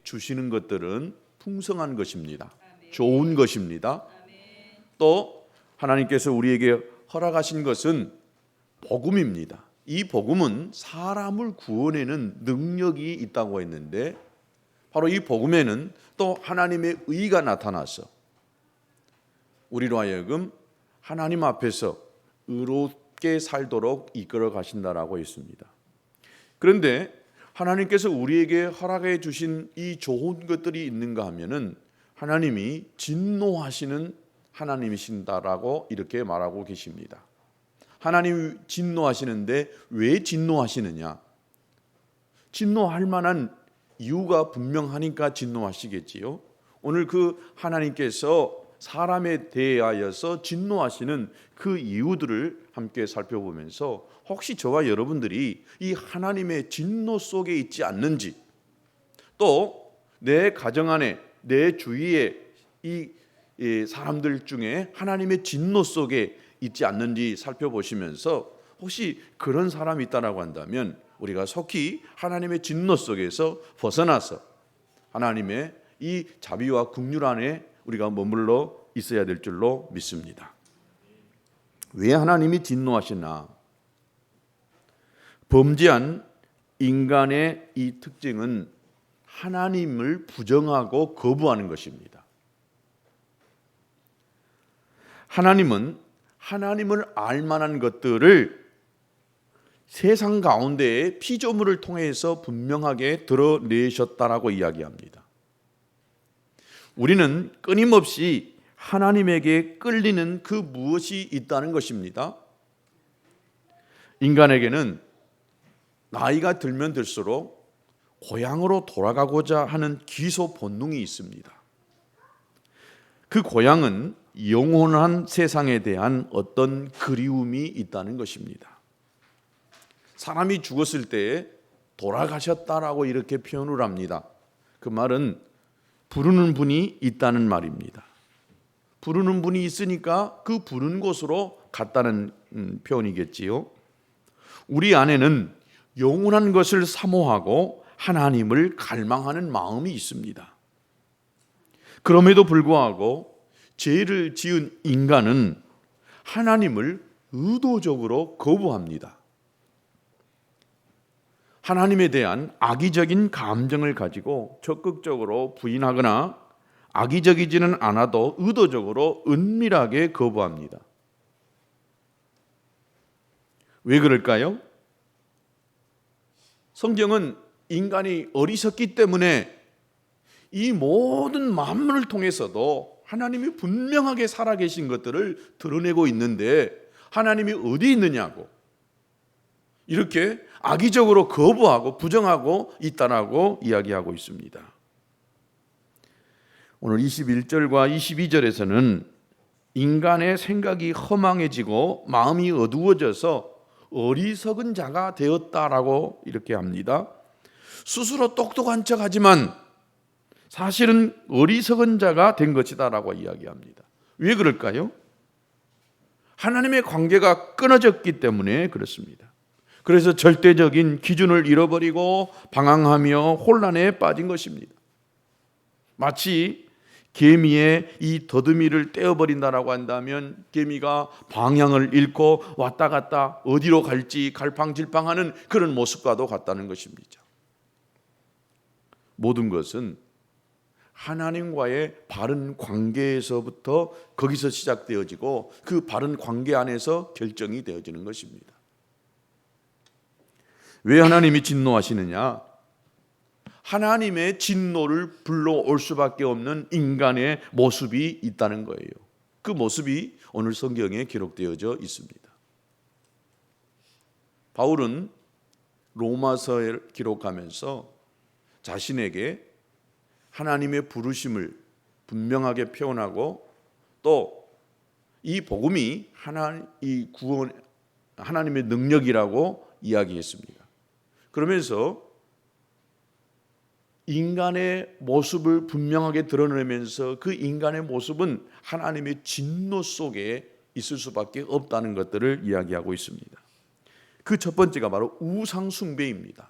주시는 것들은 풍성한 것입니다. 좋은 것입니다. 또 하나님께서 우리에게 허락하신 것은 복음입니다. 이 복음은 사람을 구원하는 능력이 있다고 했는데 바로 이 복음에는 또 하나님의 의가 나타나서 우리로 하여금 하나님 앞에서 의롭게 살도록 이끌어 가신다라고 했습니다. 그런데 하나님께서 우리에게 허락해 주신 이 좋은 것들이 있는가 하면은 하나님이 진노하시는 하나님이신다라고 이렇게 말하고 계십니다. 하나님이 진노하시는데 왜 진노하시느냐? 진노할 만한 이유가 분명하니까 진노하시겠지요. 오늘 그 하나님께서 사람에 대하여서 진노하시는 그 이유들을 함께 살펴보면서 혹시 저와 여러분들이 이 하나님의 진노 속에 있지 않는지, 또 내 가정 안에 내 주위에 이 사람들 중에 하나님의 진노 속에 있지 않는지 살펴보시면서 혹시 그런 사람이 있다라고 한다면 우리가 속히 하나님의 진노 속에서 벗어나서 하나님의 이 자비와 긍휼 안에 우리가 머물러 있어야 될 줄로 믿습니다. 왜 하나님이 진노하시나? 범죄한 인간의 이 특징은 하나님을 부정하고 거부하는 것입니다. 하나님은 하나님을 알 만한 것들을 세상 가운데에 피조물을 통해서 분명하게 드러내셨다라고 이야기합니다. 우리는 끊임없이 하나님에게 끌리는 그 무엇이 있다는 것입니다. 인간에게는 나이가 들면 들수록 고향으로 돌아가고자 하는 기소 본능이 있습니다. 그 고향은 영원한 세상에 대한 어떤 그리움이 있다는 것입니다. 사람이 죽었을 때에 돌아가셨다라고 이렇게 표현을 합니다. 그 말은 부르는 분이 있다는 말입니다. 부르는 분이 있으니까 그 부른 곳으로 갔다는 표현이겠지요. 우리 안에는 영원한 것을 사모하고 하나님을 갈망하는 마음이 있습니다. 그럼에도 불구하고 죄를 지은 인간은 하나님을 의도적으로 거부합니다. 하나님에 대한 악의적인 감정을 가지고 적극적으로 부인하거나 악의적이지는 않아도 의도적으로 은밀하게 거부합니다. 왜 그럴까요? 성경은 인간이 어리석기 때문에 이 모든 만물을 통해서도 하나님이 분명하게 살아계신 것들을 드러내고 있는데 하나님이 어디 있느냐고 이렇게 악의적으로 거부하고 부정하고 있다라고 이야기하고 있습니다. 오늘 21절과 22절에서는 인간의 생각이 허망해지고 마음이 어두워져서 어리석은 자가 되었다라고 이렇게 합니다. 스스로 똑똑한 척하지만 사실은 어리석은 자가 된 것이다라고 이야기합니다. 왜 그럴까요? 하나님의 관계가 끊어졌기 때문에 그렇습니다. 그래서 절대적인 기준을 잃어버리고 방황하며 혼란에 빠진 것입니다. 마치 개미의 이 더듬이를 떼어버린다라고 한다면 개미가 방향을 잃고 왔다 갔다 어디로 갈지 갈팡질팡하는 그런 모습과도 같다는 것입니다. 모든 것은 하나님과의 바른 관계에서부터 거기서 시작되어지고 그 바른 관계 안에서 결정이 되어지는 것입니다. 왜 하나님이 진노하시느냐? 하나님의 진노를 불러올 수밖에 없는 인간의 모습이 있다는 거예요. 그 모습이 오늘 성경에 기록되어져 있습니다. 바울은 로마서를 기록하면서 자신에게 하나님의 부르심을 분명하게 표현하고 또 이 복음이 하나님의 능력이라고 이야기했습니다. 그러면서 인간의 모습을 분명하게 드러내면서 그 인간의 모습은 하나님의 진노 속에 있을 수밖에 없다는 것들을 이야기하고 있습니다. 그 첫 번째가 바로 우상 숭배입니다.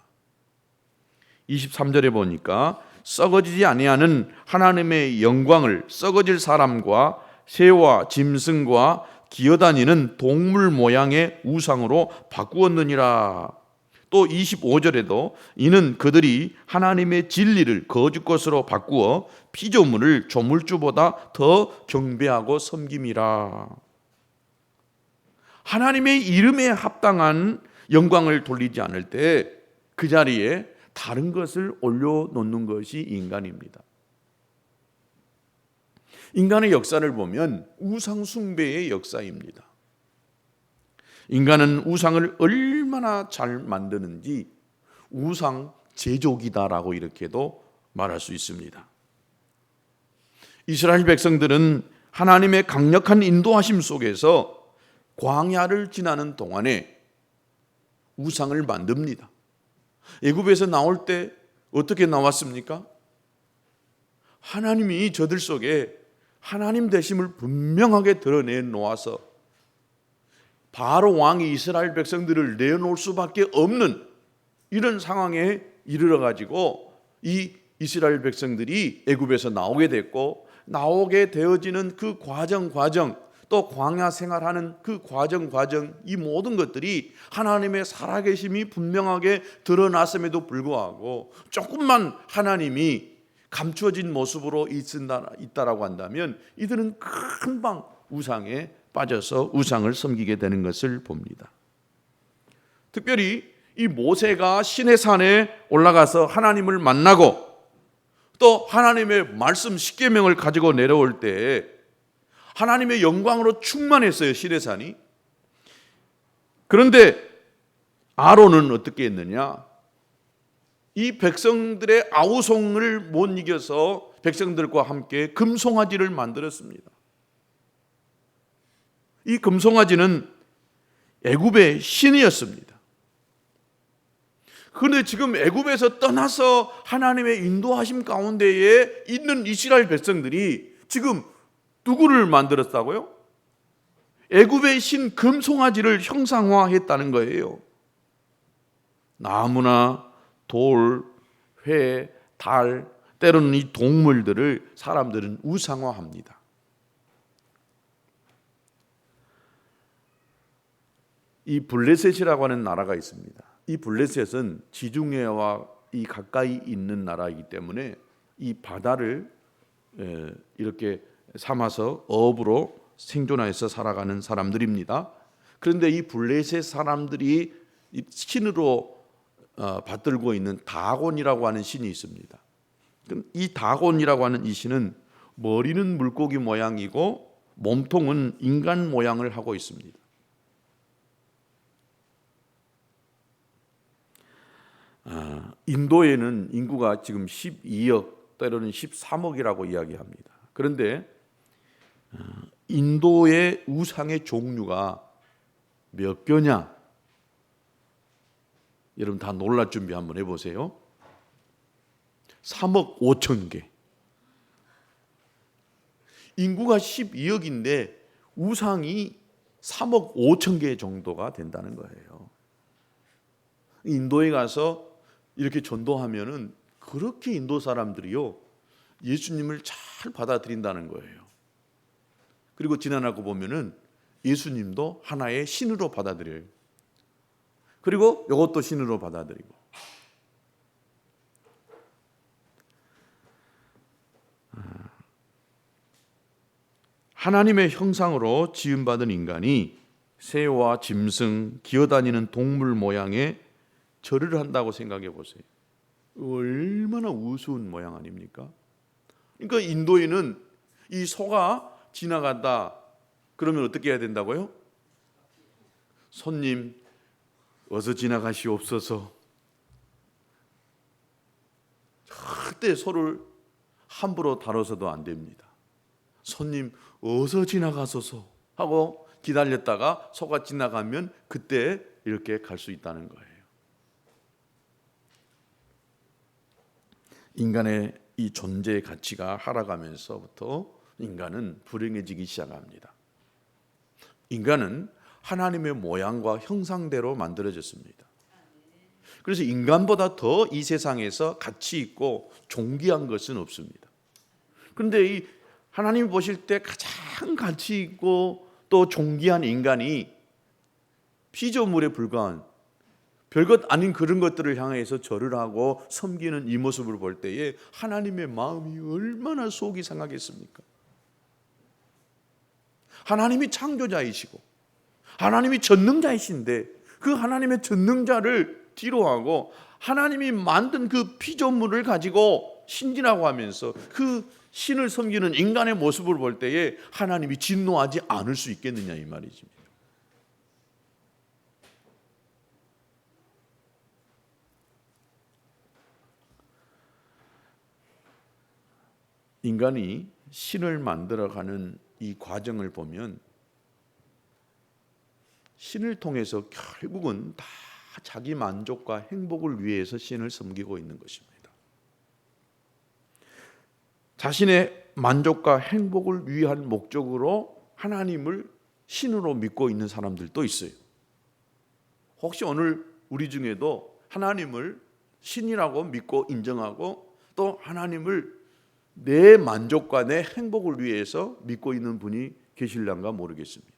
23절에 보니까 썩어지지 아니하는 하나님의 영광을 썩어질 사람과 새와 짐승과 기어다니는 동물 모양의 우상으로 바꾸었느니라. 또 25절에도 이는 그들이 하나님의 진리를 거짓 것으로 바꾸어 피조물을 조물주보다 더 경배하고 섬김이라. 하나님의 이름에 합당한 영광을 돌리지 않을 때 그 자리에 다른 것을 올려놓는 것이 인간입니다. 인간의 역사를 보면 우상 숭배의 역사입니다. 인간은 우상을 얼마나 잘 만드는지 우상 제조기다라고 이렇게도 말할 수 있습니다. 이스라엘 백성들은 하나님의 강력한 인도하심 속에서 광야를 지나는 동안에 우상을 만듭니다. 애굽에서 나올 때 어떻게 나왔습니까? 하나님이 저들 속에 하나님 되심을 분명하게 드러내 놓아서 바로 왕이 이스라엘 백성들을 내놓을 수밖에 없는 이런 상황에 이르러 가지고 이 이스라엘 백성들이 애굽에서 나오게 됐고, 나오게 되어지는 그 과정 또 광야 생활하는 그 과정 이 모든 것들이 하나님의 살아계심이 분명하게 드러났음에도 불구하고 조금만 하나님이 감추어진 모습으로 있다라고 한다면 이들은 금방 우상에 빠져서 우상을 섬기게 되는 것을 봅니다. 특별히 이 모세가 시내산에 올라가서 하나님을 만나고 또 하나님의 말씀 십계명을 가지고 내려올 때 하나님의 영광으로 충만했어요, 시내산이. 그런데 아론은 어떻게 했느냐? 이 백성들의 아우성을 못 이겨서 백성들과 함께 금송아지를 만들었습니다. 이 금송아지는 애굽의 신이었습니다. 그런데 지금 애굽에서 떠나서 하나님의 인도하심 가운데에 있는 이스라엘 백성들이 지금 누구를 만들었다고요? 애굽의 신 금송아지를 형상화했다는 거예요. 나무나 돌, 회, 달, 때로는 이 동물들을 사람들은 우상화합니다. 이 블레셋이라고 하는 나라가 있습니다. 이 블레셋은 지중해와 이 가까이 있는 나라이기 때문에 이 바다를 이렇게 삼아서 어업으로 생존해서 살아가는 사람들입니다. 그런데 이 블레셋 사람들이 신으로 받들고 있는 다곤이라고 하는 신이 있습니다. 이 다곤이라고 하는 이 신은 머리는 물고기 모양이고 몸통은 인간 모양을 하고 있습니다. 인도에는 인구가 지금 12억 때로는 13억이라고 이야기합니다. 그런데 인도의 우상의 종류가 몇 개냐? 여러분 다 놀랄 준비 한번 해보세요. 3억 5천 개. 인구가 12억인데 우상이 3억 5천 개 정도가 된다는 거예요. 인도에 가서 이렇게 전도하면은 그렇게 인도 사람들이요 예수님을 잘 받아들인다는 거예요. 그리고 지나가고 보면은 예수님도 하나의 신으로 받아들여요. 그리고 이것도 신으로 받아들이고. 하나님의 형상으로 지음받은 인간이 새와 짐승, 기어다니는 동물 모양의 절을 한다고 생각해 보세요. 얼마나 우스운 모양 아닙니까? 그러니까 인도에는 이 소가 지나간다 그러면 어떻게 해야 된다고요? 손님 어서 지나가시옵소서. 절대 소를 함부로 다뤄서도 안 됩니다. 손님 어서 지나가소서 하고 기다렸다가 소가 지나가면 그때 이렇게 갈 수 있다는 거예요. 인간의 이 존재의 가치가 하락하면서부터 인간은 불행해지기 시작합니다. 인간은 하나님의 모양과 형상대로 만들어졌습니다. 그래서 인간보다 더 이 세상에서 가치 있고 존귀한 것은 없습니다. 그런데 이 하나님이 보실 때 가장 가치 있고 또 존귀한 인간이 피조물에 불과한 별것 아닌 그런 것들을 향해서 절을 하고 섬기는 이 모습을 볼 때에 하나님의 마음이 얼마나 속이 상하겠습니까? 하나님이 창조자이시고 하나님이 전능자이신데 그 하나님의 전능자를 뒤로하고 하나님이 만든 그 피조물을 가지고 신이라고 하면서 그 신을 섬기는 인간의 모습을 볼 때에 하나님이 진노하지 않을 수 있겠느냐 이 말이죠. 인간이 신을 만들어가는 이 과정을 보면 신을 통해서 결국은 다 자기 만족과 행복을 위해서 신을 섬기고 있는 것입니다. 자신의 만족과 행복을 위한 목적으로 하나님을 신으로 믿고 있는 사람들도 있어요. 혹시 오늘 우리 중에도 하나님을 신이라고 믿고 인정하고 또 하나님을 내 만족과 내 행복을 위해서 믿고 있는 분이 계실란가 모르겠습니다.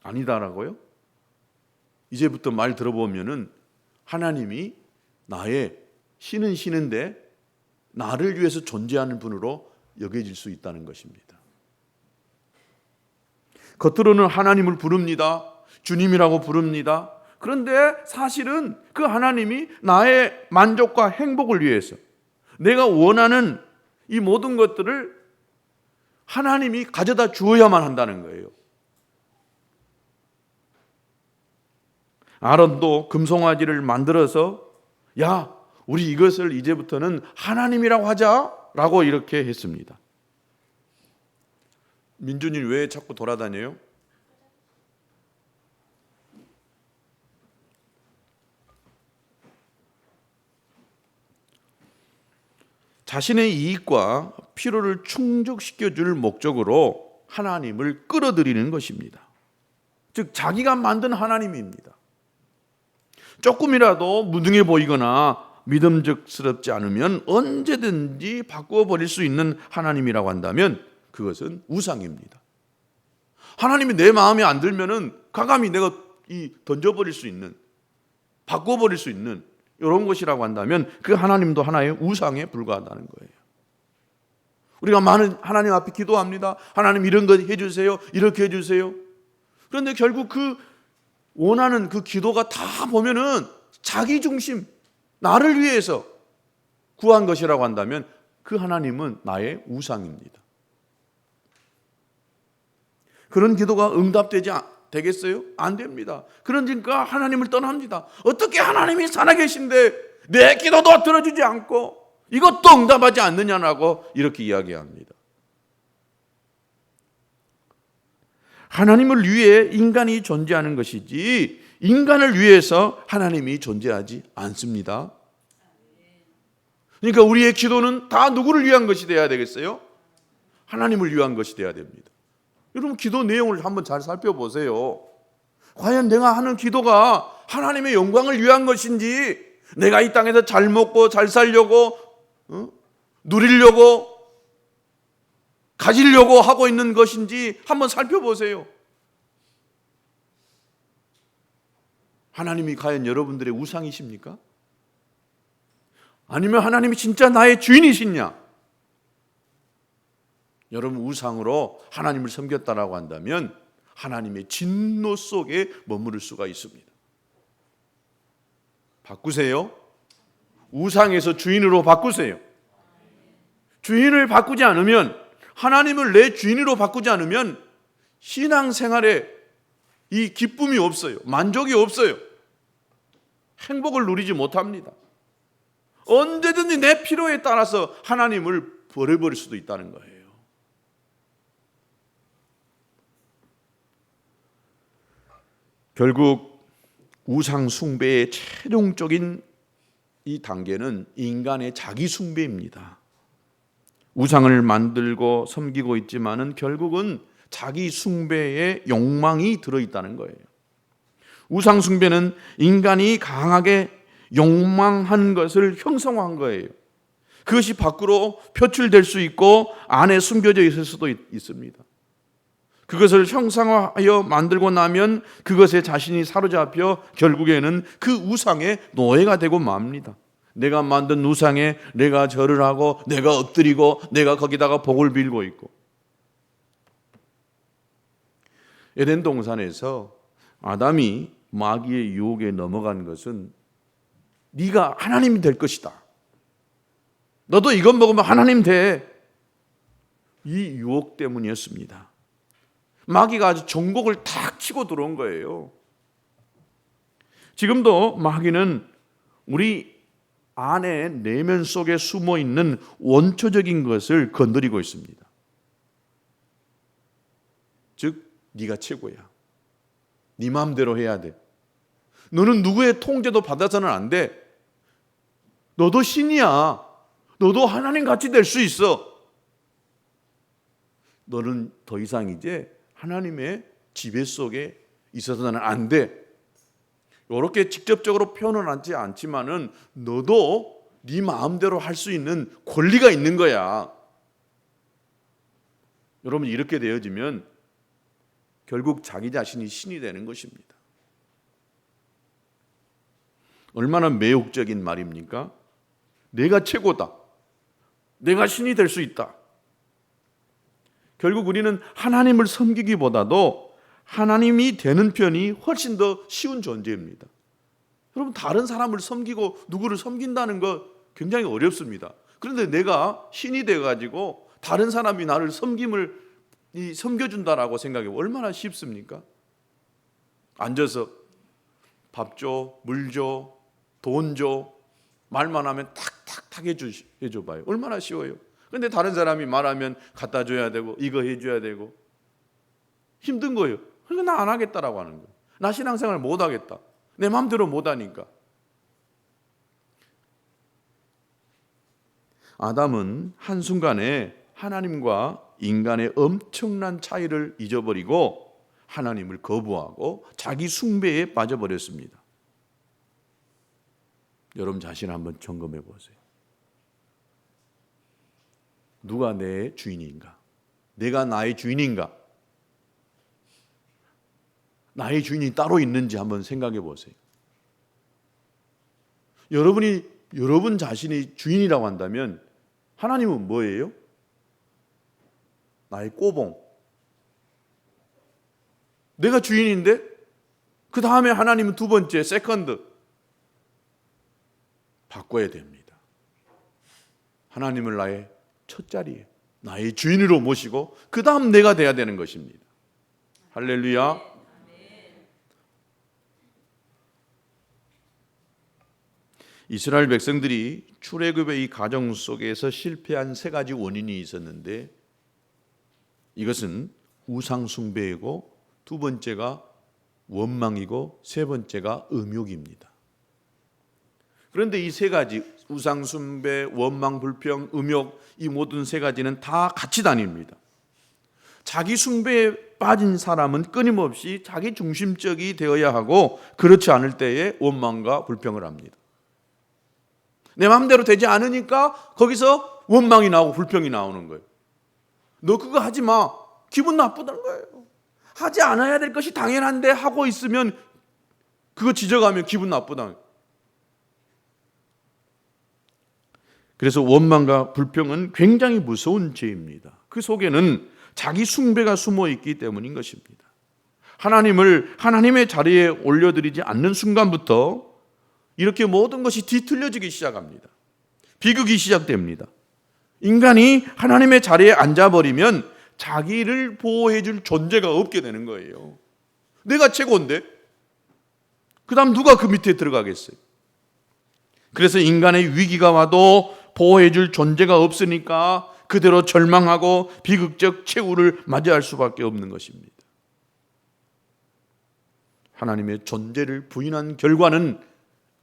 아니다라고요? 이제부터 말 들어보면은 하나님이 나의 신은 신인데 나를 위해서 존재하는 분으로 여겨질 수 있다는 것입니다. 겉으로는 하나님을 부릅니다. 주님이라고 부릅니다. 그런데 사실은 그 하나님이 나의 만족과 행복을 위해서 내가 원하는 이 모든 것들을 하나님이 가져다 주어야만 한다는 거예요. 아론도 금송아지를 만들어서 야, 우리 이것을 이제부터는 하나님이라고 하자라고 이렇게 했습니다. 민준이 왜 자꾸 돌아다녀요? 자신의 이익과 필요를 충족시켜줄 목적으로 하나님을 끌어들이는 것입니다. 즉 자기가 만든 하나님입니다. 조금이라도 무능해 보이거나 믿음직스럽지 않으면 언제든지 바꾸어 버릴 수 있는 하나님이라고 한다면 그것은 우상입니다. 하나님이 내 마음에 안 들면은 과감히 내가 던져버릴 수 있는, 바꾸어 버릴 수 있는 이런 것이라고 한다면 그 하나님도 하나의 우상에 불과하다는 거예요. 우리가 많은 하나님 앞에 기도합니다. 하나님 이런 것 해주세요. 이렇게 해주세요. 그런데 결국 그 원하는 그 기도가 다 보면은 자기 중심, 나를 위해서 구한 것이라고 한다면 그 하나님은 나의 우상입니다. 그런 기도가 되겠어요? 안 됩니다. 그러니까 하나님을 떠납니다. 어떻게 하나님이 살아계신데 내 기도도 들어주지 않고 이것도 응답하지 않느냐라고 이렇게 이야기합니다. 하나님을 위해 인간이 존재하는 것이지 인간을 위해서 하나님이 존재하지 않습니다. 그러니까 우리의 기도는 다 누구를 위한 것이 되어야 되겠어요? 하나님을 위한 것이 되어야 됩니다. 여러분 기도 내용을 한번 잘 살펴보세요. 과연 내가 하는 기도가 하나님의 영광을 위한 것인지 내가 이 땅에서 잘 먹고 잘 살려고 누리려고 가지려고 하고 있는 것인지 한번 살펴보세요. 하나님이 과연 여러분들의 우상이십니까? 아니면 하나님이 진짜 나의 주인이시냐? 여러분 우상으로 하나님을 섬겼다라고 한다면 하나님의 진노 속에 머무를 수가 있습니다. 바꾸세요. 우상에서 주인으로 바꾸세요. 주인을 바꾸지 않으면, 하나님을 내 주인으로 바꾸지 않으면 신앙생활에 이 기쁨이 없어요. 만족이 없어요. 행복을 누리지 못합니다. 언제든지 내 필요에 따라서 하나님을 버려버릴 수도 있다는 거예요. 결국 우상 숭배의 최종적인 이 단계는 인간의 자기 숭배입니다. 우상을 만들고 섬기고 있지만은 결국은 자기 숭배의 욕망이 들어있다는 거예요. 우상 숭배는 인간이 강하게 욕망한 것을 형성화한 거예요. 그것이 밖으로 표출될 수 있고 안에 숨겨져 있을 수도 있습니다. 그것을 형상화하여 만들고 나면 그것에 자신이 사로잡혀 결국에는 그 우상의 노예가 되고 맙니다. 내가 만든 우상에 내가 절을 하고 내가 엎드리고 내가 거기다가 복을 빌고 있고. 에덴 동산에서 아담이 마귀의 유혹에 넘어간 것은 네가 하나님이 될 것이다. 너도 이것 먹으면 하나님 돼. 이 유혹 때문이었습니다. 마귀가 아주 정곡을 탁 치고 들어온 거예요. 지금도 마귀는 우리 안에 내면 속에 숨어 있는 원초적인 것을 건드리고 있습니다. 즉 네가 최고야. 네 마음대로 해야 돼. 너는 누구의 통제도 받아서는 안 돼. 너도 신이야. 너도 하나님 같이 될 수 있어. 너는 더 이상 이제 하나님의 지배 속에 있어서는 안 돼. 이렇게 직접적으로 표현은 하지 않지만은 너도 네 마음대로 할 수 있는 권리가 있는 거야. 여러분 이렇게 되어지면 결국 자기 자신이 신이 되는 것입니다. 얼마나 매혹적인 말입니까? 내가 최고다. 내가 신이 될 수 있다. 결국 우리는 하나님을 섬기기보다도 하나님이 되는 편이 훨씬 더 쉬운 존재입니다. 여러분 다른 사람을 섬기고 누구를 섬긴다는 거 굉장히 어렵습니다. 그런데 내가 신이 돼가지고 다른 사람이 나를 섬겨준다라고 생각해 얼마나 쉽습니까? 앉아서 밥 줘, 물 줘, 돈 줘, 말만 하면 탁탁탁 해줘봐요. 얼마나 쉬워요. 그런데 다른 사람이 말하면 갖다 줘야 되고 이거 해줘야 되고 힘든 거예요. 그러니까 나 안 하겠다라고 하는 거예요. 나 신앙생활 못 하겠다. 내 마음대로 못 하니까. 아담은 한순간에 하나님과 인간의 엄청난 차이를 잊어버리고 하나님을 거부하고 자기 숭배에 빠져버렸습니다. 여러분 자신 한번 점검해 보세요. 누가 내 주인인가? 내가 나의 주인인가? 나의 주인이 따로 있는지 한번 생각해 보세요. 여러분이 여러분 자신이 주인이라고 한다면 하나님은 뭐예요? 나의 꼬봉. 내가 주인인데 그 다음에 하나님은 두 번째, 세컨드. 바꿔야 됩니다. 하나님을 나의 첫 자리에 나의 주인으로 모시고 그 다음 내가 돼야 되는 것입니다. 할렐루야. 이스라엘 백성들이 출애굽의 이 과정 속에서 실패한 세 가지 원인이 있었는데 이것은 우상 숭배이고 두 번째가 원망이고 세 번째가 음욕입니다. 그런데 이 세 가지 우상 숭배, 원망, 불평, 음욕 이 모든 세 가지는 다 같이 다닙니다. 자기 숭배에 빠진 사람은 끊임없이 자기 중심적이 되어야 하고 그렇지 않을 때에 원망과 불평을 합니다. 내 마음대로 되지 않으니까 거기서 원망이 나오고 불평이 나오는 거예요. 너 그거 하지 마. 기분 나쁘다는 거예요. 하지 않아야 될 것이 당연한데 하고 있으면 그거 지적하면 기분 나쁘다. 그래서 원망과 불평은 굉장히 무서운 죄입니다. 그 속에는 자기 숭배가 숨어 있기 때문인 것입니다. 하나님을 하나님의 자리에 올려드리지 않는 순간부터 이렇게 모든 것이 뒤틀려지기 시작합니다. 비극이 시작됩니다. 인간이 하나님의 자리에 앉아버리면 자기를 보호해 줄 존재가 없게 되는 거예요. 내가 최고인데 그 다음 누가 그 밑에 들어가겠어요? 그래서 인간의 위기가 와도 보호해 줄 존재가 없으니까 그대로 절망하고 비극적 최후를 맞이할 수밖에 없는 것입니다. 하나님의 존재를 부인한 결과는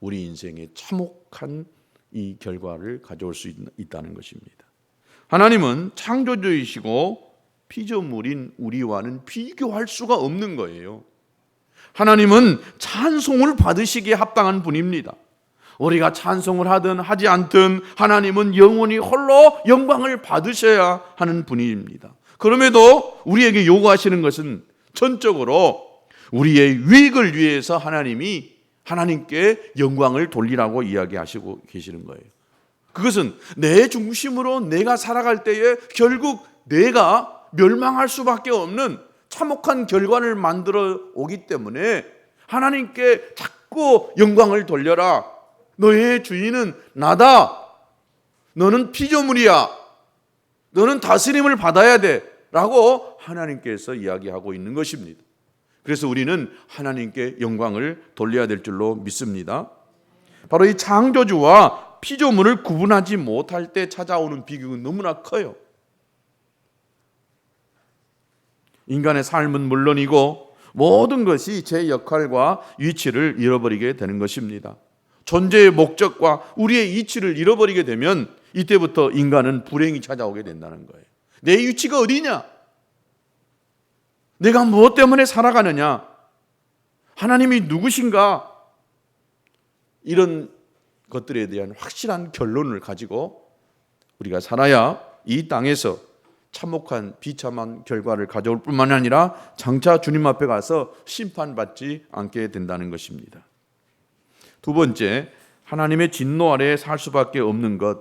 우리 인생에 참혹한 이 결과를 가져올 수 있다는 것입니다. 하나님은 창조주이시고 피조물인 우리와는 비교할 수가 없는 거예요. 하나님은 찬송을 받으시기에 합당한 분입니다. 우리가 찬송을 하든 하지 않든 하나님은 영원히 홀로 영광을 받으셔야 하는 분입니다. 그럼에도 우리에게 요구하시는 것은 전적으로 우리의 유익을 위해서 하나님께 영광을 돌리라고 이야기하시고 계시는 거예요. 그것은 내 중심으로 내가 살아갈 때에 결국 내가 멸망할 수밖에 없는 참혹한 결과를 만들어 오기 때문에 하나님께 자꾸 영광을 돌려라. 너의 주인은 나다. 너는 피조물이야. 너는 다스림을 받아야 돼. 라고 하나님께서 이야기하고 있는 것입니다. 그래서 우리는 하나님께 영광을 돌려야 될 줄로 믿습니다. 바로 이 창조주와 피조물을 구분하지 못할 때 찾아오는 비극은 너무나 커요. 인간의 삶은 물론이고 모든 것이 제 역할과 위치를 잃어버리게 되는 것입니다. 존재의 목적과 우리의 이치를 잃어버리게 되면 이때부터 인간은 불행이 찾아오게 된다는 거예요. 내 위치가 어디냐? 내가 무엇 때문에 살아가느냐? 하나님이 누구신가? 이런 것들에 대한 확실한 결론을 가지고 우리가 살아야 이 땅에서 참혹한 비참한 결과를 가져올 뿐만 아니라 장차 주님 앞에 가서 심판받지 않게 된다는 것입니다. 두 번째, 하나님의 진노 아래에 살 수밖에 없는 것,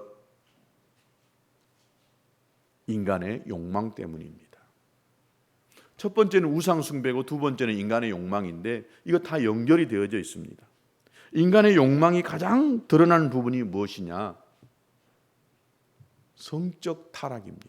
인간의 욕망 때문입니다. 첫 번째는 우상 숭배고 두 번째는 인간의 욕망인데 이거 다 연결이 되어져 있습니다. 인간의 욕망이 가장 드러나는 부분이 무엇이냐? 성적 타락입니다.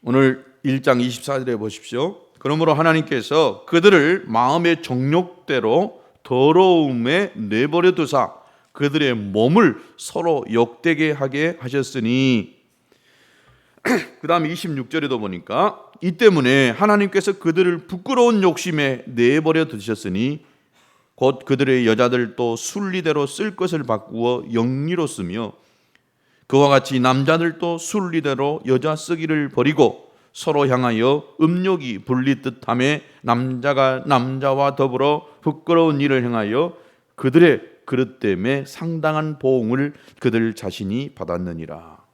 오늘 1장 24절에 보십시오. 그러므로 하나님께서 그들을 마음의 정욕대로 더러움에 내버려 두사 그들의 몸을 서로 욕되게 하게 하셨으니 그 다음 26절에도 보니까 이 때문에 하나님께서 그들을 부끄러운 욕심에 내버려 두셨으니 곧 그들의 여자들도 순리대로 쓸 것을 바꾸어 영리로 쓰며 그와 같이 남자들도 순리대로 여자 쓰기를 버리고 서로 향하여 음욕이 불리듯 하며 남자가 남자와 더불어 부끄러운 일을 행하여 그들의 그릇 때문에 상당한 보응을 그들 자신이 받았느니라.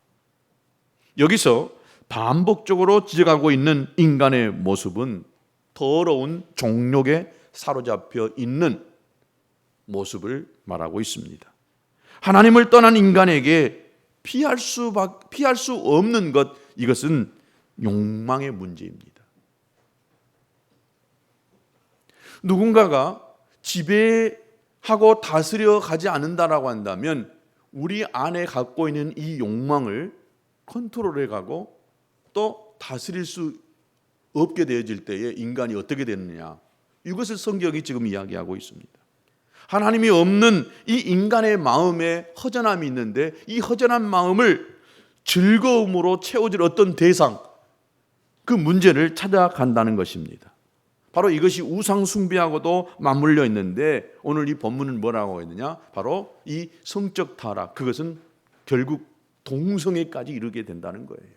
여기서 반복적으로 지적하고 있는 인간의 모습은 더러운 정욕에 사로잡혀 있는 모습을 말하고 있습니다. 하나님을 떠난 인간에게 피할 수 없는 것, 이것은 욕망의 문제입니다. 누군가가 지배하고 다스려 가지 않는다라고 한다면 우리 안에 갖고 있는 이 욕망을 컨트롤해 가고 또 다스릴 수 없게 되어질 때에 인간이 어떻게 되느냐, 이것을 성경이 지금 이야기하고 있습니다. 하나님이 없는 이 인간의 마음에 허전함이 있는데 이 허전한 마음을 즐거움으로 채워줄 어떤 대상, 그 문제를 찾아간다는 것입니다. 바로 이것이 우상 숭배하고도 맞물려 있는데 오늘 이 본문은 뭐라고 했느냐? 바로 이 성적 타락, 그것은 결국 동성애까지 이르게 된다는 거예요.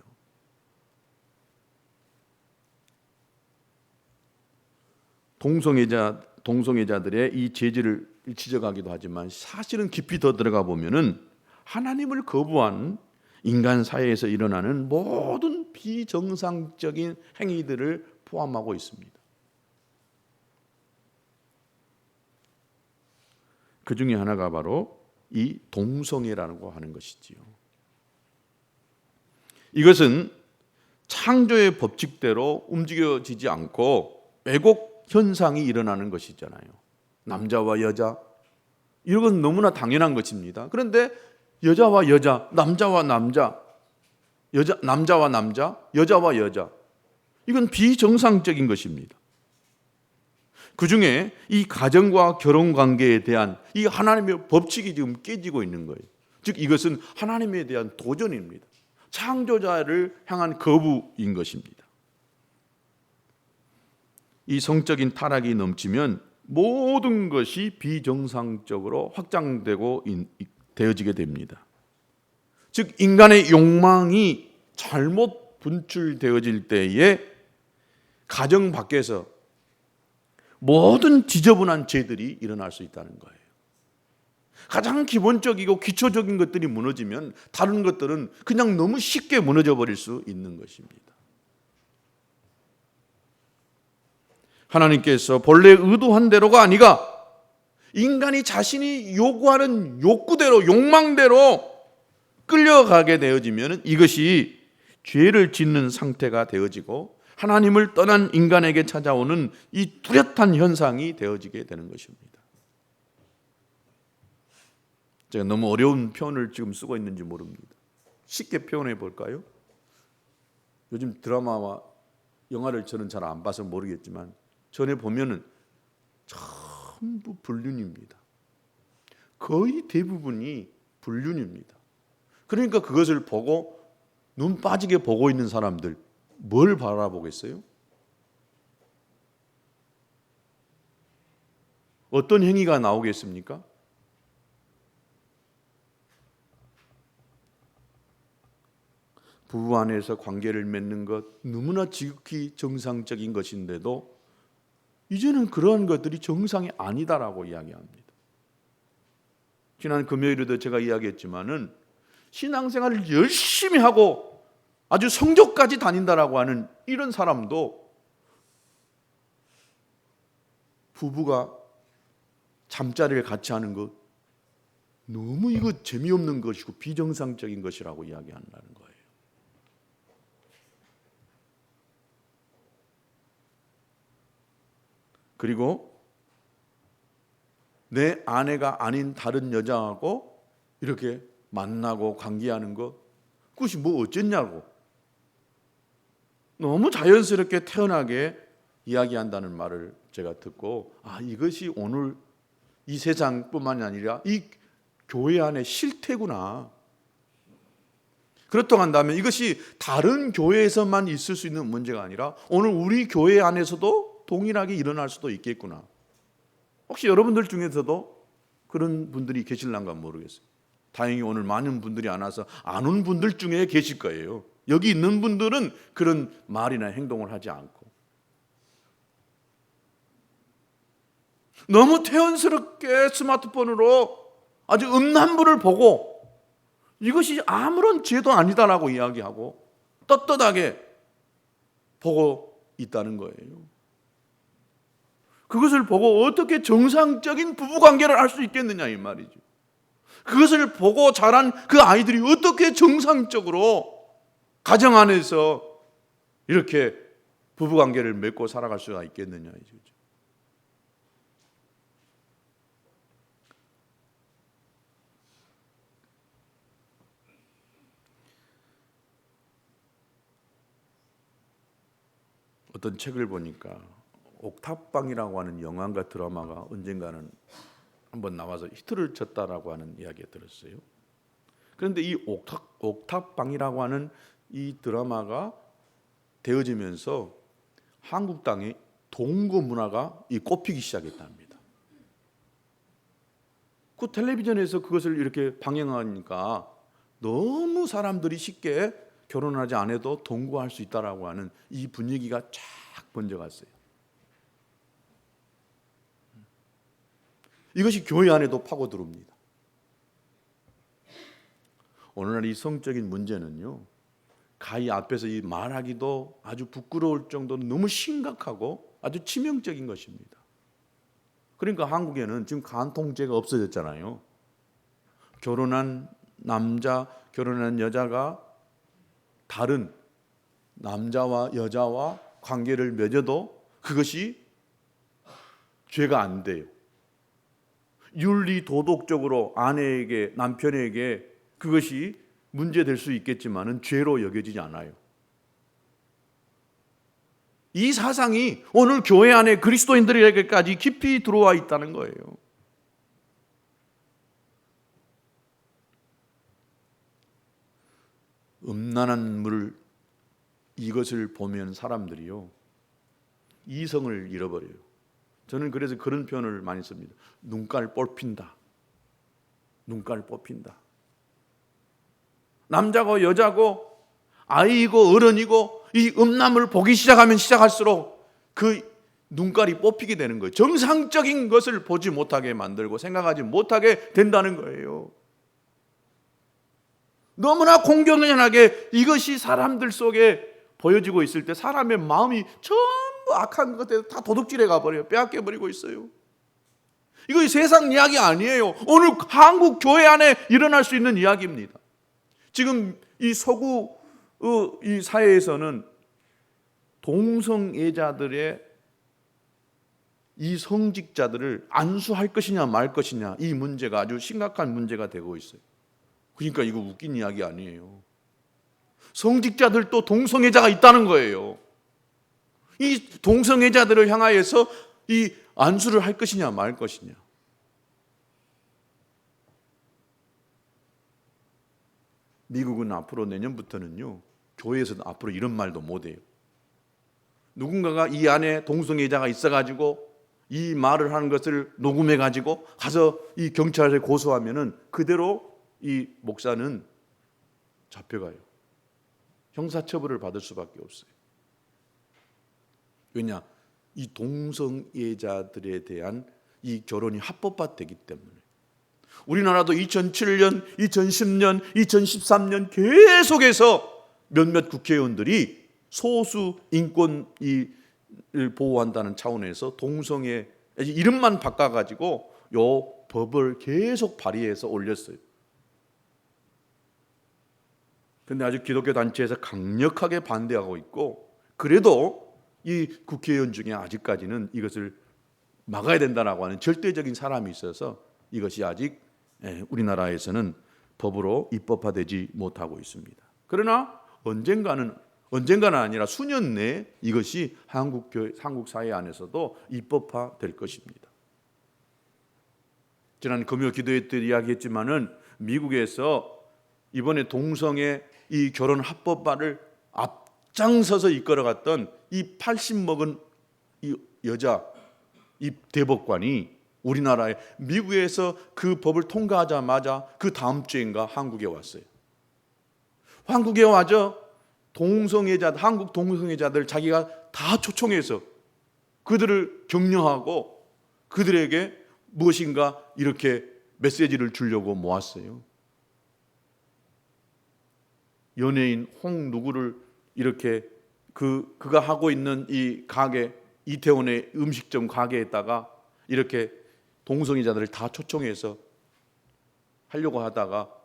동성애자들의 이 죄질을 지적하기도 하지만 사실은 깊이 더 들어가 보면은 하나님을 거부한 인간 사회에서 일어나는 모든 비정상적인 행위들을 포함하고 있습니다. 그 중에 하나가 바로 이 동성애라고 하는 것이지요. 이것은 창조의 법칙대로 움직여지지 않고 왜곡 현상이 일어나는 것이잖아요. 남자와 여자, 이건 너무나 당연한 것입니다. 그런데 여자와 여자, 남자와 남자, 남자와 남자, 여자와 여자, 이건 비정상적인 것입니다. 그 중에 이 가정과 결혼 관계에 대한 이 하나님의 법칙이 지금 깨지고 있는 거예요. 즉 이것은 하나님에 대한 도전입니다. 창조자를 향한 거부인 것입니다. 이 성적인 타락이 넘치면 모든 것이 비정상적으로 확장되고 되어지게 됩니다. 즉 인간의 욕망이 잘못 분출되어질 때에 가정 밖에서 모든 지저분한 죄들이 일어날 수 있다는 거예요. 가장 기본적이고 기초적인 것들이 무너지면 다른 것들은 그냥 너무 쉽게 무너져 버릴 수 있는 것입니다. 하나님께서 본래 의도한 대로가 아니라 인간이 자신이 요구하는 욕구대로, 욕망대로 끌려가게 되어지면 이것이 죄를 짓는 상태가 되어지고 하나님을 떠난 인간에게 찾아오는 이 뚜렷한 현상이 되어지게 되는 것입니다. 제가 너무 어려운 표현을 지금 쓰고 있는지 모릅니다. 쉽게 표현해 볼까요? 요즘 드라마와 영화를 저는 잘 안 봐서 모르겠지만 전에 보면은 전부 불륜입니다. 거의 대부분이 불륜입니다. 그러니까 그것을 보고 눈 빠지게 보고 있는 사람들 뭘 바라보겠어요? 어떤 행위가 나오겠습니까? 부부 안에서 관계를 맺는 것 너무나 지극히 정상적인 것인데도 이제는 그러한 것들이 정상이 아니다라고 이야기합니다. 지난 금요일에도 제가 이야기했지만은 신앙생활을 열심히 하고 아주 성적까지 다닌다라고 하는 이런 사람도 부부가 잠자리를 같이 하는 것 너무 이거 재미없는 것이고 비정상적인 것이라고 이야기한다는 거예요. 그리고 내 아내가 아닌 다른 여자하고 이렇게 만나고 관계하는 것 그것이 뭐 어쨌냐고 너무 자연스럽게 태연하게 이야기한다는 말을 제가 듣고 이것이 오늘 이 세상뿐만이 아니라 이 교회 안의 실태구나. 그렇다고 한다면 이것이 다른 교회에서만 있을 수 있는 문제가 아니라 오늘 우리 교회 안에서도 동일하게 일어날 수도 있겠구나. 혹시 여러분들 중에서도 그런 분들이 계실란가 모르겠어요. 다행히 오늘 많은 분들이 안 와서 안 온 분들 중에 계실 거예요. 여기 있는 분들은 그런 말이나 행동을 하지 않고 너무 태연스럽게 스마트폰으로 아주 음란물을 보고 이것이 아무런 죄도 아니다라고 이야기하고 떳떳하게 보고 있다는 거예요. 그것을 보고 어떻게 정상적인 부부관계를 할 수 있겠느냐 이 말이죠. 그것을 보고 자란 그 아이들이 어떻게 정상적으로 가정 안에서 이렇게 부부관계를 맺고 살아갈 수가 있겠느냐 이죠. 어떤 책을 보니까 옥탑방이라고 하는 영화과 드라마가 언젠가는 한번 나와서 히트를 쳤다라고 하는 이야기가 들었어요. 그런데 이 옥탑방이라고 하는 이 드라마가 되어지면서 한국 땅에 동거 문화가 꼽히기 시작했답니다. 그 텔레비전에서 그것을 이렇게 방영하니까 너무 사람들이 쉽게 결혼하지 않아도 동거할 수 있다라고 하는 이 분위기가 쫙 번져갔어요. 이것이 교회 안에도 파고들어옵니다. 오늘날 이 성적인 문제는요, 가히 앞에서 이 말하기도 아주 부끄러울 정도로 너무 심각하고 아주 치명적인 것입니다. 그러니까 한국에는 지금 간통죄가 없어졌잖아요. 결혼한 남자, 결혼한 여자가 다른 남자와 여자와 관계를 맺어도 그것이 죄가 안 돼요. 윤리 도덕적으로 아내에게 남편에게 그것이 문제될 수 있겠지만은 죄로 여겨지지 않아요. 이 사상이 오늘 교회 안에 그리스도인들에게까지 깊이 들어와 있다는 거예요. 음란한 물 이것을 보면 사람들이요 이성을 잃어버려요. 저는 그래서 그런 표현을 많이 씁니다. 눈깔 뽑힌다. 눈깔 뽑힌다. 남자고 여자고 아이고 어른이고 이 음란을 보기 시작하면 시작할수록 그 눈깔이 뽑히게 되는 거예요. 정상적인 것을 보지 못하게 만들고 생각하지 못하게 된다는 거예요. 너무나 공경연하게 이것이 사람들 속에 보여지고 있을 때 사람의 마음이 전부 악한 것에 다 도둑질해 가버려요. 빼앗겨 버리고 있어요. 이거 세상 이야기 아니에요. 오늘 한국 교회 안에 일어날 수 있는 이야기입니다. 지금 이 서구 이 사회에서는 동성애자들의 이 성직자들을 안수할 것이냐 말 것이냐, 이 문제가 아주 심각한 문제가 되고 있어요. 그러니까 이거 웃긴 이야기 아니에요. 성직자들도 동성애자가 있다는 거예요. 이 동성애자들을 향하여서 이 안수를 할 것이냐 말 것이냐. 미국은 앞으로 내년부터는요, 교회에서도 앞으로 이런 말도 못해요. 누군가가 이 안에 동성애자가 있어가지고 이 말을 하는 것을 녹음해가지고 가서 이 경찰에 고소하면은 그대로 이 목사는 잡혀가요. 형사처벌을 받을 수밖에 없어요. 왜냐? 이 동성애자들에 대한 이 결혼이 합법화되기 때문에. 우리나라도 2007년, 2010년, 2013년 계속해서 몇몇 국회의원들이 소수 인권을 보호한다는 차원에서 동성애 이름만 바꿔가지고 요 법을 계속 발의해서 올렸어요. 그런데 아주 기독교 단체에서 강력하게 반대하고 있고, 그래도 이 국회의원 중에 아직까지는 이것을 막아야 된다라고 하는 절대적인 사람이 있어서 이것이 아직 우리나라에서는 법으로 입법화되지 못하고 있습니다. 그러나 언젠가는 아니라 수년 내에 이것이 한국 사회 안에서도 입법화될 것입니다. 지난 금요 기도회 때 이야기했지만은 미국에서 이번에 동성애 이 결혼 합법화를 앞장서서 이끌어갔던 이 80 먹은 이 여자 이 대법관이 우리나라에 미국에서 그 법을 통과하자마자 그 다음 주인가 한국에 왔어요. 한국에 와서 한국 동성애자들 자기가 다 초청해서 그들을 격려하고 그들에게 무엇인가 이렇게 메시지를 주려고 모았어요. 연예인 홍 누구를 이렇게 그가 하고 있는 이 가게, 이태원의 음식점 가게에다가 이렇게 동성애자들을 다 초청해서 하려고 하다가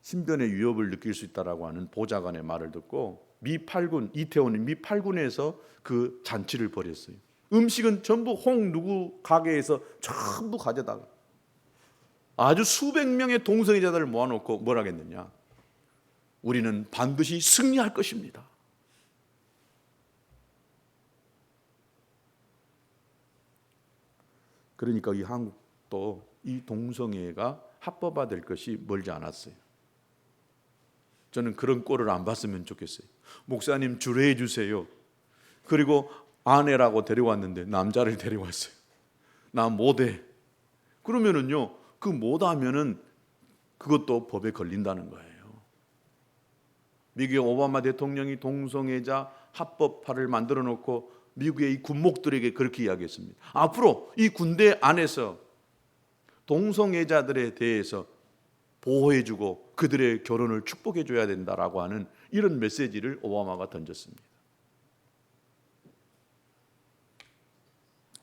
신변의 위협을 느낄 수 있다라고 하는 보좌관의 말을 듣고 이태원의 미 8군에서 그 잔치를 벌였어요. 음식은 전부 홍 누구 가게에서 전부 가져다가 아주 수백 명의 동성애자들을 모아놓고 뭐라 했느냐? 우리는 반드시 승리할 것입니다. 그러니까 이 한국도 이 동성애가 합법화될 것이 멀지 않았어요. 저는 그런 꼴을 안 봤으면 좋겠어요. 목사님 주례해 주세요. 그리고 아내라고 데려왔는데 남자를 데려왔어요. 나 못해. 그러면은요, 그 못하면은 그것도 법에 걸린다는 거예요. 미국의 오바마 대통령이 동성애자 합법화를 만들어 놓고 미국의 이 군목들에게 그렇게 이야기했습니다. 앞으로 이 군대 안에서 동성애자들에 대해서 보호해주고 그들의 결혼을 축복해줘야 된다라고 하는 이런 메시지를 오바마가 던졌습니다.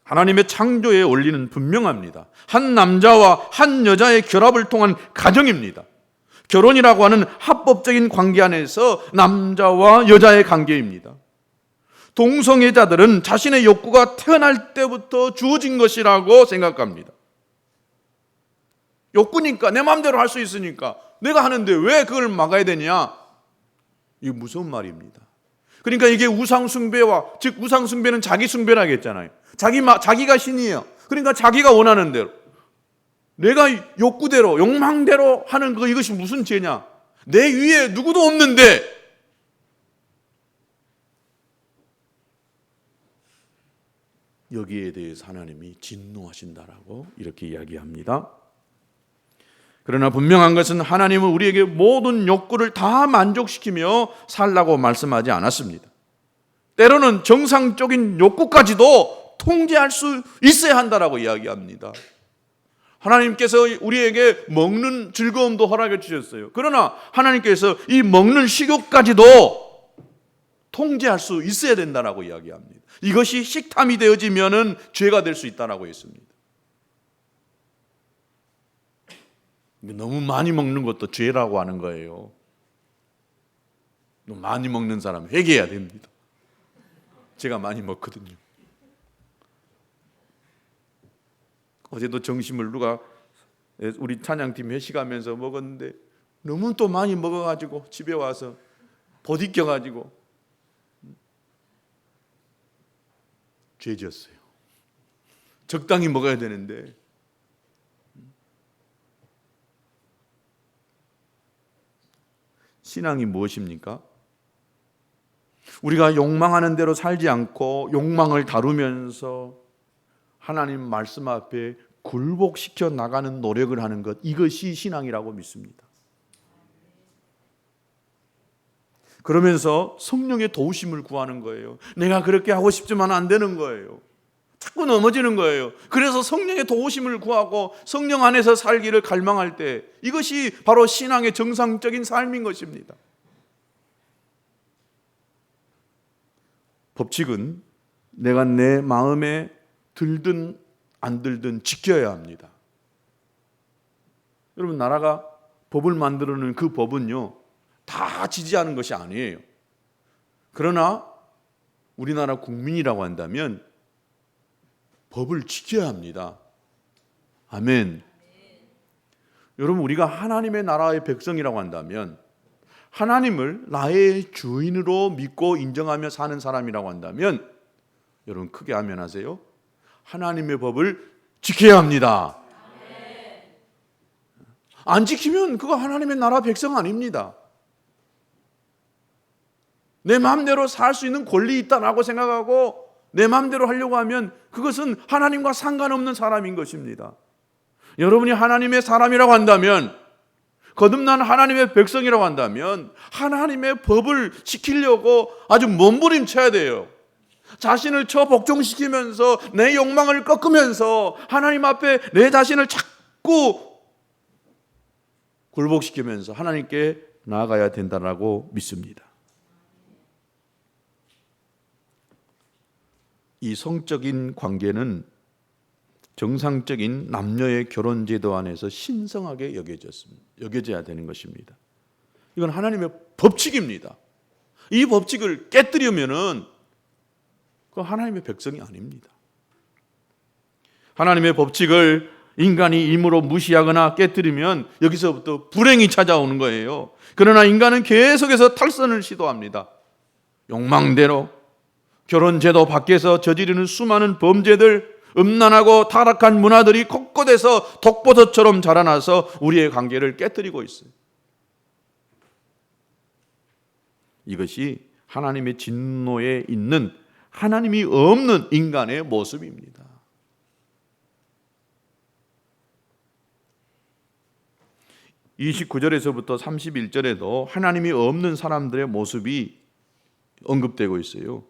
하나님의 창조의 원리는 분명합니다. 한 남자와 한 여자의 결합을 통한 가정입니다. 결혼이라고 하는 합법적인 관계 안에서 남자와 여자의 관계입니다. 동성애자들은 자신의 욕구가 태어날 때부터 주어진 것이라고 생각합니다. 욕구니까 내 마음대로 할 수 있으니까 내가 하는데 왜 그걸 막아야 되냐? 이게 무서운 말입니다. 그러니까 이게 우상숭배와, 즉 우상숭배는 자기숭배라고 했잖아요. 자기가 신이에요. 그러니까 자기가 원하는 대로, 내가 욕구대로 욕망대로 하는 이것이 무슨 죄냐? 내 위에 누구도 없는데 여기에 대해서 하나님이 진노하신다라고 이렇게 이야기합니다. 그러나 분명한 것은 하나님은 우리에게 모든 욕구를 다 만족시키며 살라고 말씀하지 않았습니다. 때로는 정상적인 욕구까지도 통제할 수 있어야 한다라고 이야기합니다. 하나님께서 우리에게 먹는 즐거움도 허락해 주셨어요. 그러나 하나님께서 이 먹는 식욕까지도 통제할 수 있어야 된다라고 이야기합니다. 이것이 식탐이 되어지면은 죄가 될 수 있다라고 했습니다. 너무 많이 먹는 것도 죄라고 하는 거예요. 너무 많이 먹는 사람 회개해야 됩니다. 제가 많이 먹거든요. 어제도 점심을 누가 우리 찬양팀 회식하면서 먹었는데 너무 또 많이 먹어가지고 집에 와서 보디껴가지고 죄 지었어요. 적당히 먹어야 되는데 신앙이 무엇입니까? 우리가 욕망하는 대로 살지 않고 욕망을 다루면서 하나님 말씀 앞에 굴복시켜 나가는 노력을 하는 것, 이것이 신앙이라고 믿습니다. 그러면서 성령의 도우심을 구하는 거예요. 내가 그렇게 하고 싶지만 안 되는 거예요. 자꾸 넘어지는 거예요. 그래서 성령의 도우심을 구하고 성령 안에서 살기를 갈망할 때 이것이 바로 신앙의 정상적인 삶인 것입니다. 법칙은 내가 내 마음에 들든 안 들든 지켜야 합니다. 여러분, 나라가 법을 만들어놓은 그 법은요, 다 지지하는 것이 아니에요. 그러나 우리나라 국민이라고 한다면 법을 지켜야 합니다. 아멘. 여러분, 우리가 하나님의 나라의 백성이라고 한다면, 하나님을 나의 주인으로 믿고 인정하며 사는 사람이라고 한다면, 여러분 크게 아멘하세요. 하나님의 법을 지켜야 합니다. 안 지키면 그거 하나님의 나라 백성 아닙니다. 내 마음대로 살 수 있는 권리 있다라고 생각하고 내 마음대로 하려고 하면 그것은 하나님과 상관없는 사람인 것입니다. 여러분이 하나님의 사람이라고 한다면, 거듭난 하나님의 백성이라고 한다면 하나님의 법을 지키려고 아주 몸부림쳐야 돼요. 자신을 처복종시키면서 내 욕망을 꺾으면서 하나님 앞에 내 자신을 자꾸 굴복시키면서 하나님께 나아가야 된다고 믿습니다. 이 성적인 관계는 정상적인 남녀의 결혼 제도 안에서 신성하게 여겨져야 되는 것입니다. 이건 하나님의 법칙입니다. 이 법칙을 깨뜨리면은 그 하나님의 백성이 아닙니다. 하나님의 법칙을 인간이 힘으로 무시하거나 깨뜨리면 여기서부터 불행이 찾아오는 거예요. 그러나 인간은 계속해서 탈선을 시도합니다. 욕망대로 결혼제도 밖에서 저지르는 수많은 범죄들, 음란하고 타락한 문화들이 곳곳에서 독버섯처럼 자라나서 우리의 관계를 깨뜨리고 있어요. 이것이 하나님의 진노에 있는 하나님이 없는 인간의 모습입니다. (29절에서부터) (31절에도) 하나님이 없는 사람들의 모습이 언급되고 있어요.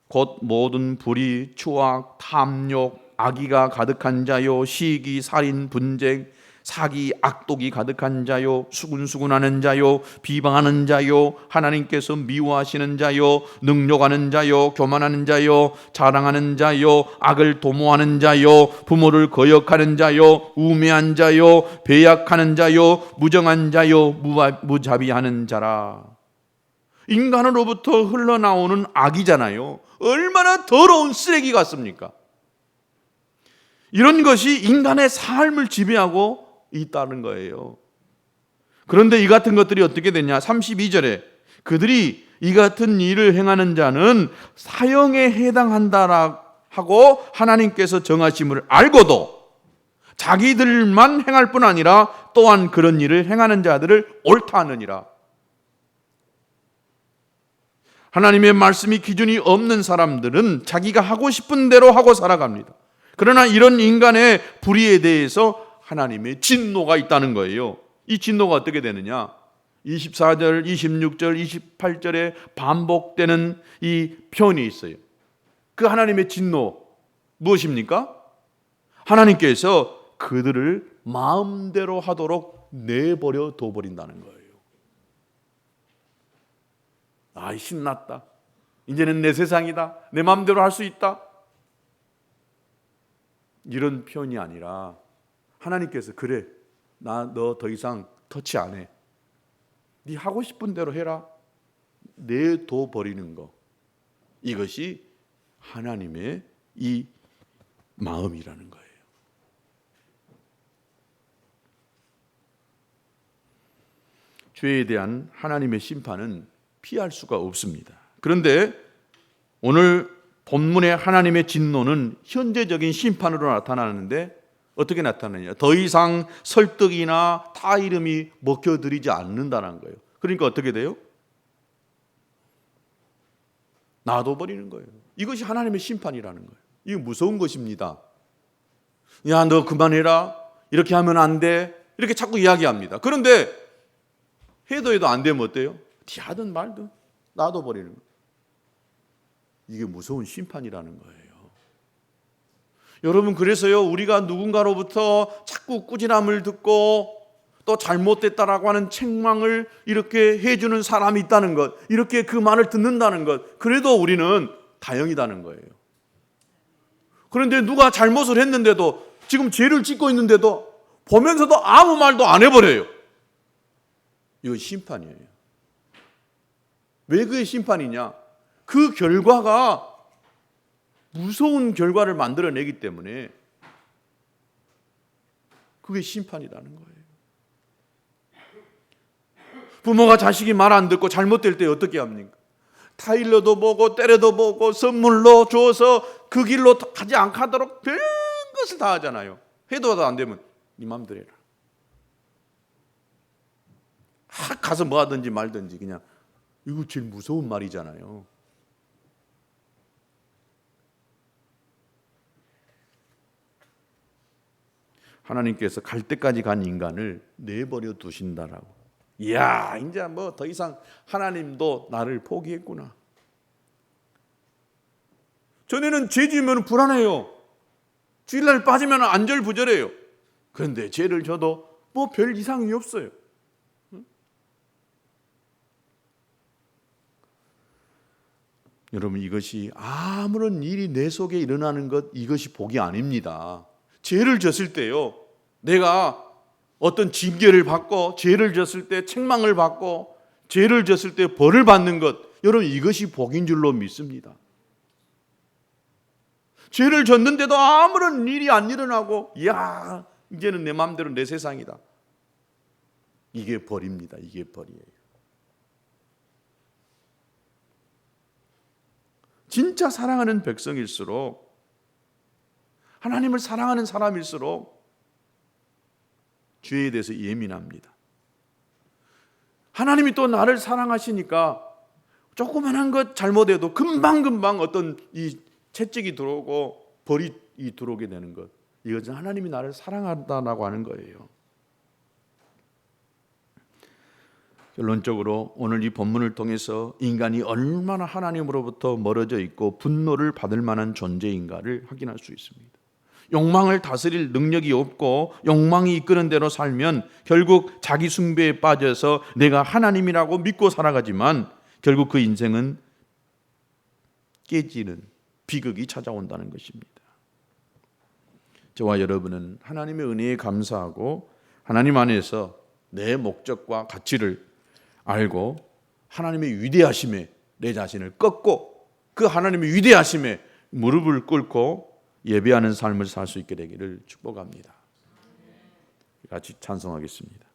곧 모든 불의, 추악, 탐욕, 악의가 가득한 자요, 시기, 살인, 분쟁, 사기, 악독이 가득한 자요, 수군수군하는 자요, 비방하는 자요, 하나님께서 미워하시는 자요, 능욕하는 자요, 교만하는 자요, 자랑하는 자요, 악을 도모하는 자요, 부모를 거역하는 자요, 우매한 자요, 배약하는 자요, 무정한 자요, 무자비하는 자라. 인간으로부터 흘러나오는 악이잖아요. 얼마나 더러운 쓰레기 같습니까? 이런 것이 인간의 삶을 지배하고 있다는 거예요. 그런데 이 같은 것들이 어떻게 되냐? 32절에 그들이 이 같은 일을 행하는 자는 사형에 해당한다라 하고 하나님께서 정하심을 알고도 자기들만 행할 뿐 아니라 또한 그런 일을 행하는 자들을 옳다 하느니라. 하나님의 말씀이 기준이 없는 사람들은 자기가 하고 싶은 대로 하고 살아갑니다. 그러나 이런 인간의 불의에 대해서 하나님의 진노가 있다는 거예요. 이 진노가 어떻게 되느냐? 24절, 26절, 28절에 반복되는 이 표현이 있어요. 그 하나님의 진노 무엇입니까? 하나님께서 그들을 마음대로 하도록 내버려 둬버린다는 거예요. 아, 신났다. 이제는 내 세상이다. 내 마음대로 할 수 있다. 이런 표현이 아니라 하나님께서 그래, 나 너 더 이상 터치 안 해. 네 하고 싶은 대로 해라. 내둬 버리는 거. 이것이 하나님의 이 마음이라는 거예요. 죄에 대한 하나님의 심판은 피할 수가 없습니다. 그런데 오늘 본문의 하나님의 진노는 현재적인 심판으로 나타나는데 어떻게 나타나느냐? 더 이상 설득이나 타 이름이 먹혀들이지 않는다는 거예요. 그러니까 어떻게 돼요? 놔둬버리는 거예요. 이것이 하나님의 심판이라는 거예요. 이거 무서운 것입니다. 야, 너 그만해라. 이렇게 하면 안 돼. 이렇게 자꾸 이야기합니다. 그런데 해도 안 되면 어때요? 하든 말든 놔둬버리는 거예요. 이게 무서운 심판이라는 거예요. 여러분, 그래서요, 우리가 누군가로부터 자꾸 꾸지람을 듣고 또 잘못됐다라고 하는 책망을 이렇게 해주는 사람이 있다는 것, 이렇게 그 말을 듣는다는 것, 그래도 우리는 다행이다는 거예요. 그런데 누가 잘못을 했는데도, 지금 죄를 짓고 있는데도 보면서도 아무 말도 안 해버려요. 이건 심판이에요. 왜 그게 심판이냐? 그 결과가 무서운 결과를 만들어내기 때문에 그게 심판이라는 거예요. 부모가 자식이 말 안 듣고 잘못될 때 어떻게 합니까? 타일러도 보고 때려도 보고 선물로 줘서 그 길로 가지 않도록 별 것을 다 하잖아요. 해도 안 되면 네 맘대로 해라. 가서 뭐 하든지 말든지 그냥. 이거 제일 무서운 말이잖아요. 하나님께서 갈 때까지 간 인간을 내버려 두신다라고. 이야, 이제 뭐 더 이상 하나님도 나를 포기했구나. 전에는 죄 지으면 불안해요. 주일날 빠지면 안절부절해요. 그런데 죄를 져도 뭐 별 이상이 없어요. 여러분, 이것이 아무런 일이 내 속에 일어나는 것, 이것이 복이 아닙니다. 죄를 졌을 때요, 내가 어떤 징계를 받고 죄를 졌을 때 책망을 받고 죄를 졌을 때 벌을 받는 것, 여러분, 이것이 복인 줄로 믿습니다. 죄를 졌는데도 아무런 일이 안 일어나고, 이야, 이제는 내 마음대로 내 세상이다. 이게 벌입니다. 이게 벌이에요. 진짜 사랑하는 백성일수록, 하나님을 사랑하는 사람일수록 죄에 대해서 예민합니다. 하나님이 또 나를 사랑하시니까 조그만한 것 잘못해도 금방금방 어떤 이 채찍이 들어오고 벌이 들어오게 되는 것, 이것은 하나님이 나를 사랑한다라고 하는 거예요. 결론적으로 오늘 이 본문을 통해서 인간이 얼마나 하나님으로부터 멀어져 있고 분노를 받을 만한 존재인가를 확인할 수 있습니다. 욕망을 다스릴 능력이 없고 욕망이 이끄는 대로 살면 결국 자기 숭배에 빠져서 내가 하나님이라고 믿고 살아가지만 결국 그 인생은 깨지는 비극이 찾아온다는 것입니다. 저와 여러분은 하나님의 은혜에 감사하고 하나님 안에서 내 목적과 가치를 알고 하나님의 위대하심에 내 자신을 꺾고 그 하나님의 위대하심에 무릎을 꿇고 예배하는 삶을 살 수 있게 되기를 축복합니다. 같이 찬송하겠습니다.